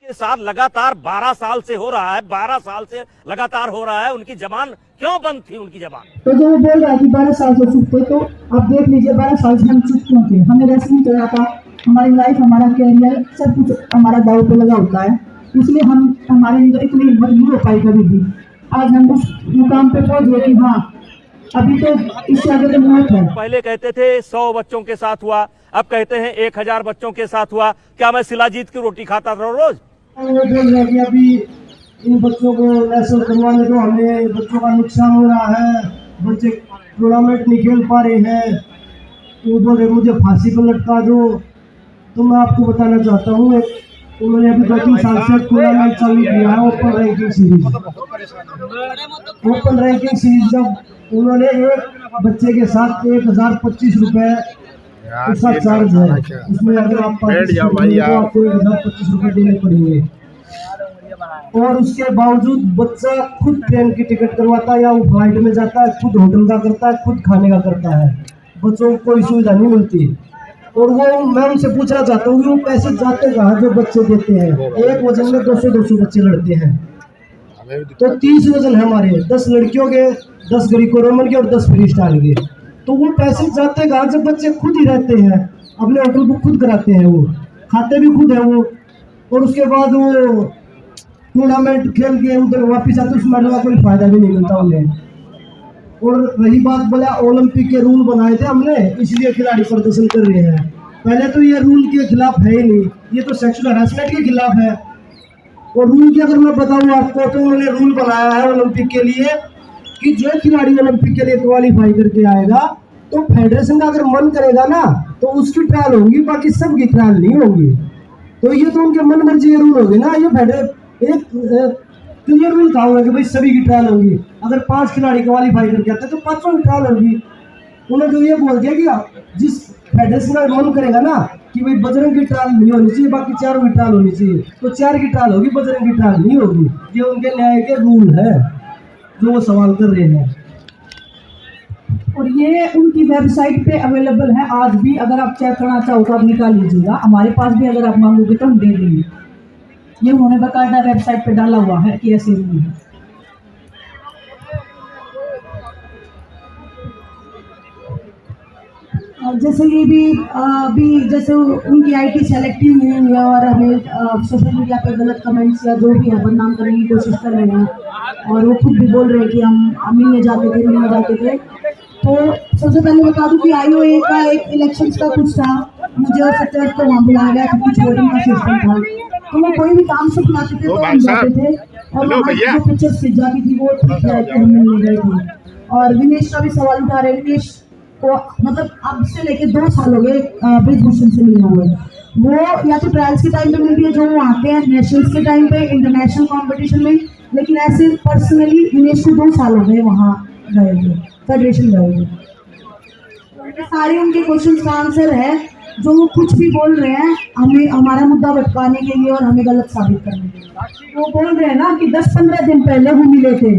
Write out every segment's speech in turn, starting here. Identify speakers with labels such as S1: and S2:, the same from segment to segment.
S1: के साथ लगातार 12 साल से हो रहा है, 12 साल से लगातार हो रहा है। उनकी जबान क्यों बंद थी? उनकी जबान
S2: तो जो वो बोल रहा है कि 12 साल से चुप थे, तो आप देख लीजिए 12 साल से हम चुप क्यों थे। हमें रेस्ट नहीं चला था, हमारी लाइफ, हमारा कैरियर, सब कुछ हमारा दाव पे लगा होता है, इसलिए हम हमारे अंदर इतनी हिम्मत नहीं हो पाई कभी भी। आज हम उस मुकाम पे पहुंच गए कि हाँ अभी तो इससे आगे तो मौत है।
S1: पहले कहते थे 100 बच्चों के साथ हुआ, अब कहते हैं 1000 बच्चों के साथ हुआ। क्या मैं शिलाजीत की रोटी खाता था रोज?
S3: वो बोल रहे कि अभी इन बच्चों को नेशनल करवाने को हमें बच्चों का नुकसान हो रहा है, बच्चे टूर्नामेंट नहीं खेल पा रहे हैं, तो वो बोल रहे मुझे फांसी पर लटका दो। तो मैं आपको बताना चाहता हूँ, उन्होंने अभी 2-3 साल से टूर्नामेंट चालू किया है, open ranking series. Open ranking series जब उन्होंने एक बच्चे के साथ 1025 रुपए उसका चार्ज है, उसमें अगर आप तो आपको 1025 रुपए देने पड़ेंगे। और उसके बावजूद बच्चा खुद ट्रेन की टिकट करवाता है, या वो फ्लाइट में जाता है, खुद होटल का करता है, खुद खाने का करता है, बच्चों को कोई सुविधा नहीं मिलती। और वो मैं उनसे पूछना चाहता हूँ कि वो पैसे जाते कहाँ जो बच्चे देते हैं। एक वजन में 200 बच्चे लड़ते हैं, तो 30 वजन है हमारे, 10 लड़कियों के, 10 ग्रीको रोमन के और 10 फ्री स्टाइल के। तो वो पैसे जाते कहाँ जब बच्चे खुद ही रहते हैं, अपने होटल को खुद कराते हैं, वो खाते भी खुद है वो, और उसके बाद वो टूर्नामेंट खेल के उधर वापिस आते, उस मेडल का कोई फायदा भी नहीं मिलता उन्हें। और रही बात बोला ओलंपिक के रूल बनाए थे हमने, इसलिए खिलाड़ी प्रदर्शन कर रहे हैं। पहले तो ये रूल के खिलाफ है ही नहीं, ये तो सेक्सुअल हरासमेंट के खिलाफ है। और रूल की अगर मैं बताऊँ आपको, तो उन्होंने रूल बनाया है ओलंपिक के लिए कि जो खिलाड़ी ओलंपिक के लिए क्वालिफाई करके आएगा, तो फेडरेशन का अगर मन करेगा ना तो उसकी ट्रायल होगी, बाकी सबकी ट्रायल नहीं होगी। तो ये तो उनके मन मर्जी रूल होगी ना, ये एक क्लियर रूल था कि भाई सभी की ट्रायल होगी। अगर 5 खिलाड़ी क्वालिफाई करके आते तो 5 की ट्रायल होगी। उन्होंने तो ये बोल दिया कि जिस फेडरेशन का मन करेगा ना कि भाई बजरंग की ट्रायल नहीं होनी चाहिए, बाकी 4 की ट्रायल होनी चाहिए, तो 4 की ट्रायल होगी, बजरंग की ट्रायल नहीं होगी। ये उनके न्याय के रूल है जो वो सवाल कर रहे हैं।
S2: और ये उनकी वेबसाइट पे अवेलेबल है आज भी, अगर आप चेक करना चाहो तो आप निकाल लीजिएगा। हमारे पास भी अगर आप मांगोगे तो हम दे देंगे। ये उन्होंने बाकायदा वेबसाइट पे डाला हुआ है कि ऐसे रूल है। जैसे ये भी जैसे उनकी आईटी सेलेक्टिव हुई है और हमें सोशल मीडिया पे गलत कमेंट्स या जो भी है बदनाम करने की कोशिश कर रहे हैं, और वो खुद भी बोल रहे हैं कि हम मिलने जाते थे। तो सबसे पहले बता दूं कि IOA का एक इलेक्शंस का कुछ था, मुझे और सत्यार्थ को वहाँ बुलाया गया था, कुछ वोटिंग का सिस्टम था, तो वो कोई भी काम से बुलाते थे तो हम जाते थे, और जो पिक्चर्स खिंच जाती थी वो हम मिलने गए थे। और विनेश का भी सवाल उठा रहे, विनेश को मतलब अब से लेके 2 साल हो गए ब्रिजभूषण से मिले हुए। वो या तो ट्रायल्स के टाइम पे मिलती है, जो वो आते हैं नेशनल्स के टाइम पे, इंटरनेशनल कॉम्पिटिशन में, लेकिन ऐसे पर्सनली विनेश को 2 साल हो गए वहाँ गए हुए, फेडरेशन गए हुए। सारे उनके क्वेश्चन का आंसर है, जो वो कुछ भी बोल रहे हैं हमें हमारा मुद्दा भटकाने के लिए और हमें गलत साबित करने के लिए। वो बोल रहे हैं ना कि 10-15 दिन पहले वो मिले थे,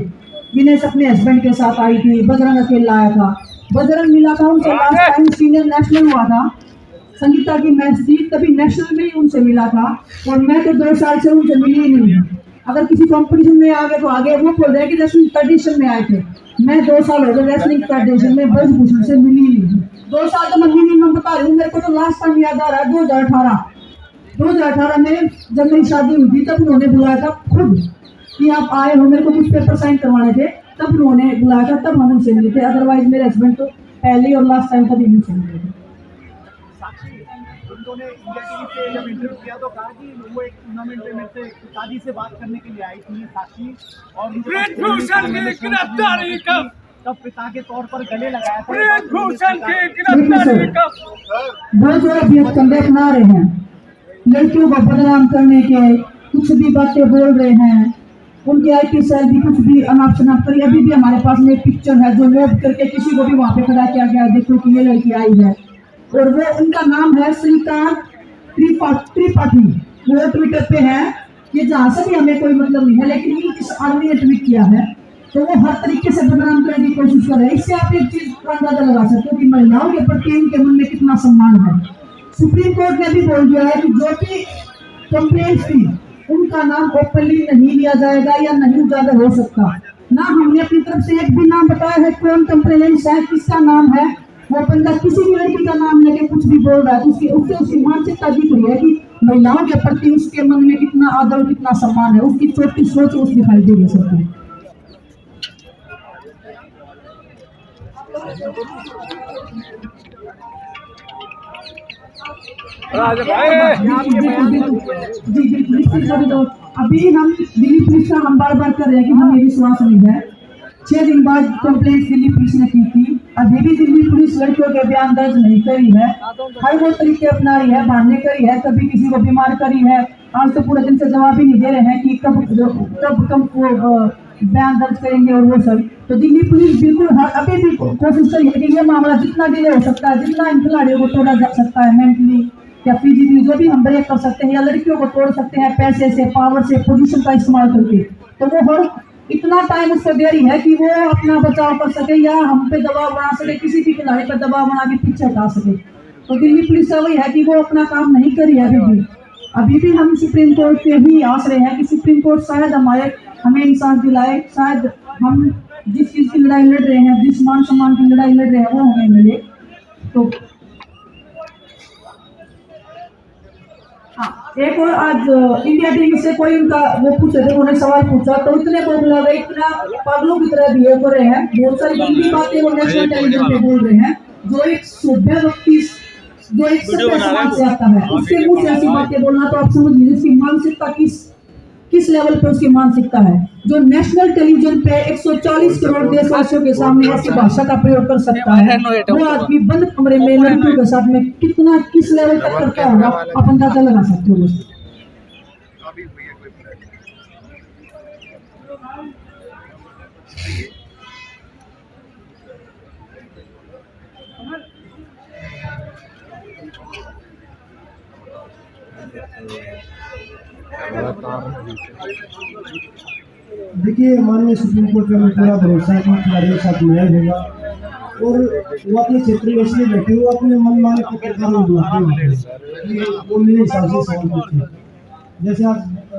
S2: विनेश अपने हस्बैंड के साथ आई थी, बजरंग अकेला आया था, बजरंग मिला था उनसे लास्ट टाइम सीनियर नेशनल हुआ था, संगीता की मैच थी, तभी नेशनल में ही उनसे मिला था। और मैं तो 2 साल से उनसे मिली ही नहीं। अगर किसी कंपटीशन में आ गए तो आगे, वो बोल रहे हैं कि रेसलिंग फेडरेशन में आए थे, मैं 2 साल हो गए रेसलिंग फेडरेशन में ब्रिजभूषण से मिली ही नहीं। 2 साल तो मैं मिनिमम बता रही हूँ। मेरे को तो लास्ट टाइम याद आ रहा है 2018 में जब मेरी शादी हुई थी, तब उन्होंने बुलाया था खुद कि आप आए हो, मेरे को कुछ पेपर साइन करवाने थे, तब उन्होंने बुलाया था, तब हम उनसे मिले थे। अदरवाइज मेरे हस्बैंड तो पहले और लास्ट टाइम कभी नहीं मिले थे।
S4: उन्होंने इंडिया टीवी से जब इंटरव्यू किया तो कहा कि वो एक टूर्नामेंट में मेरे से पिताजी से बात करने के लिए आई थी साक्षी, और ब्रिजभूषण की गिरफ्तारी कब, तब पिता के तौर पर गले लगाया था। ब्रिजभूषण की गिरफ्तारी कब।
S2: बहुत सारे अभ्यर्थ कंधे अपना रहे हैं, लड़कियों को बदनाम करने के कुछ भी बातें बोल रहे हैं, उनके IT सेल भी कुछ भी अनाप शनाप करी। अभी भी हमारे पास में एक पिक्चर है जो लोड करके किसी को भी वहाँ पे खड़ा किया गया, देखो कि ये लड़की आई है, और वो उनका नाम है श्रीकांत त्रिपाठी। वो ट्विटर पे है, ये जहाँ से भी हमें कोई मतलब नहीं है, लेकिन इस आदमी ने ट्वीट किया है, तो वो हर तरीके से बदनाम करने की कोशिश कर रहे हैं। इससे आप एक चीज का अंदाजा लगा सकते हो कि महिलाओं के प्रति इनके मन में कितना सम्मान है। सुप्रीम कोर्ट ने भी बोल दिया है कि जो भी कंप्लेंट्स थी उनकी का नाम ओपनली नहीं लिया जाएगा या नहीं उजागर हो सकता। ना हमने अपनी तरफ से एक भी नाम बताया है, कौन कंप्लेनेंट है, किसका नाम है। वो बंदा किसी भी लड़की का नाम लेके कुछ भी बोल रहा है तो उसकी मानसिकता दिख रही है कि महिलाओं के प्रति उसके मन में कितना आदर, कितना सम्मान है, उसकी छोटी सोच उस दिखाई दे रही है सबको। जी बिल्कुल। अभी हम दिल्ली पुलिस का हम बार बार कर रहे हैं कि हमें विश्वास नहीं है। 6 दिन बाद कंप्लेंट दिल्ली पुलिस ने की थी, अभी भी दिल्ली पुलिस लड़कियों के बयान दर्ज नहीं करी है। हर वो तरीके अपना रही है, बहाने करी है, कभी किसी को बीमार करी है। आज तो पूरे दिन से जवाब ही नहीं दे रहे हैं कि कब वो बयान दर्ज करेंगे और वो सब। तो दिल्ली पुलिस बिल्कुल अभी भी कोशिश करी है कि ये मामला जितना डिले हो सकता है, जितना इन खिलाड़ियों को तोड़ा जा सकता है मेंटली या फिजिकली, जो भी हम ब्रेक कर सकते हैं या लड़कियों को तोड़ सकते हैं पैसे से, पावर से, पोजीशन का इस्तेमाल करके, तो वो हर इतना टाइम उसको दे रही है कि वो अपना बचाव कर सके या हम पे दबाव बना सके, किसी भी खिलाड़ी पर दबाव बना के पीछे हटा सके। तो दिल्ली पुलिस का वही है कि वो अपना काम नहीं करी है अभी भी हम सुप्रीम कोर्ट के ही आस रहे हैं कि सुप्रीम कोर्ट शायद हमें इंसाफ दिलाए, शायद हम जिस चीज की लड़ाई लड़ रहे हैं, जिस मान सम्मान की लड़ाई लड़ रहे हैं वो हमें मिले। तो एक और आज इंडिया टीम से कोई उनका वो पूछे थे, उन्होंने सवाल पूछा तो इतने पॉपुलर है, इतना पागलों की तरह बिहेव कर रहे हैं, बहुत सारी गंदी बातें वो नेशनल टेलीविजन पे बोल रहे हैं। जो एक सभ्य व्यक्ति, जो एक सभ्य समाज से आता है, उसके मुंह से ऐसी बातें बोलना, तो आप समझ लीजिए उसकी मानसिकता किस लेवल पे उसकी मानसिकता है। जो नेशनल टेलीविजन पे 140 करोड़ देशवासियों के सामने ऐसी भाषा का प्रयोग कर सकता है, वो आदमी बंद कमरे में लड़कियों के साथ में कितना किस लेवल तक करता होगा, आप अंदाजा लगा सकते हो।
S3: देखिए, माननीय सुप्रीम कोर्ट का हमें पूरा भरोसा है कि खिलाड़ियों के साथ न्याय होगा और वो अपने क्षेत्र में इसलिए बैठे, वो अपने मन माने पत्रकारों को बुलाते हैं, वो मेरे हिसाब से सवाल पूछे। जैसे आप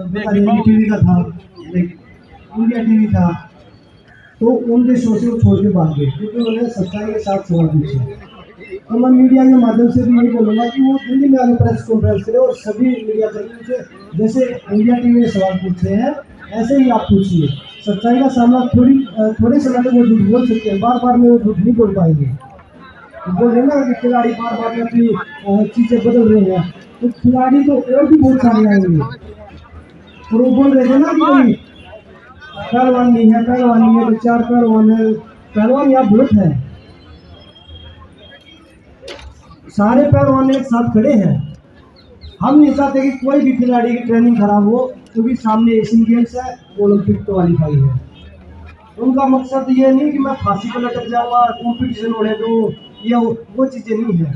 S3: बता रहे टीवी का था, इंडिया टीवी था, तो उनके शो से वो छोड़ के भाग गए क्योंकि उन्होंने सच्चाई के साथ सवाल पूछे। तो मैं मीडिया के माध्यम से भी यही बोलूँगा कि वो दिल्ली में आगे प्रेस कॉन्फ्रेंस करें और सभी मीडिया कर्मियों से जैसे इंडिया टीवी ने सवाल पूछे हैं ऐसे ही आप पूछिए। सच्चाई का सामना थोड़े समय में वो झूठ बोल सकते हैं, बार बार में वो झूठ नहीं बोल पाएंगे। तो बोल रहे ना कि खिलाड़ी बार बार में अपनी चीज़ें बदल रहे हैं, तो खिलाड़ी तो और भी बहुत सारे आएंगे। और वो बोल रहे थे ना कि पहलवान नहीं है, पहलवान नहीं है, तो 4 पहलवान है, पहलवान यहाँ बहुत है, सारे पहलवान एक साथ खड़े हैं। हम नहीं चाहते कि कोई भी खिलाड़ी की ट्रेनिंग खराब हो, क्योंकि सामने एशियन गेम्स है, ओलंपिक क्वालिफाई है। उनका मकसद ये नहीं कि मैं फांसी पर लटक जाऊंगा, कंपटीशन होने दो, या वो चीजें नहीं है।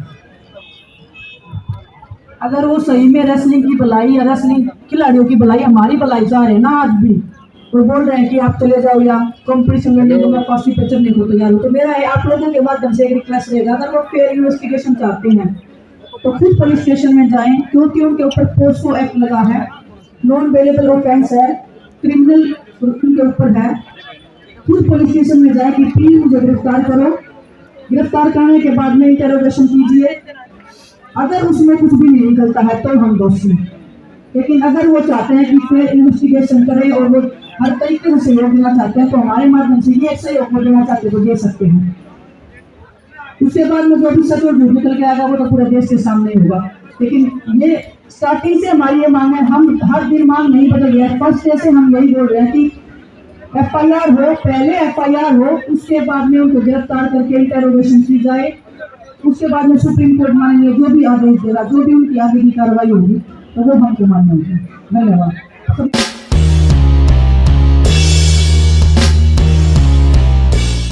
S2: अगर वो सही में रेसलिंग की भलाई या रेसलिंग खिलाड़ियों की भलाई, हमारी भलाई चाह रहे हैं ना, आज भी वो बोल रहे हैं कि आप चले जाओ या कंपटीशन लड़ने को मैं फांसी पर चढ़ने को तैयार हूँ, तो मेरा आप लोगों के माध्यम से एक रिक्वेस्ट रहेगा, अगर वो फेयर इन्वेस्टिगेशन चाहते हैं तो खुद पुलिस स्टेशन में जाएं, क्योंकि उनके ऊपर पोस्को एक्ट लगा है, नॉन बेलेबल ऑफेंस है, क्रिमिनल उनके ऊपर है। खुद पुलिस स्टेशन में जाए कि प्लीज मुझे गिरफ्तार करो, गिरफ्तार करने के बाद में इंटरोगेशन कीजिए, अगर उसमें कुछ भी नहीं निकलता है तो हम दोषी। लेकिन अगर वो चाहते हैं कि फिर इन्वेस्टिगेशन करें और वो हर तरीके से सहयोग देना चाहते हैं, तो हमारे माध्यम से ये सहयोग देना चाहते तो दे सकते हैं। उसके बाद में जो भी सच और झूठ निकल के आएगा वो तो पूरे देश के सामने होगा। लेकिन ये स्टार्टिंग से हमारी ये मांग है, हम हर दिन मांग नहीं बदल रहे हैं। फर्स्ट डे से हम यही बोल रहे हैं कि FIR हो, पहले FIR हो, उसके बाद में उनको गिरफ्तार करके इंटरोगेशन की जाए, उसके बाद में सुप्रीम कोर्ट मानेंगे, जो भी आदेश देगा, जो भी उनकी आगे की कार्रवाई होगी तो वो हमको मान्य होगी। धन्यवाद।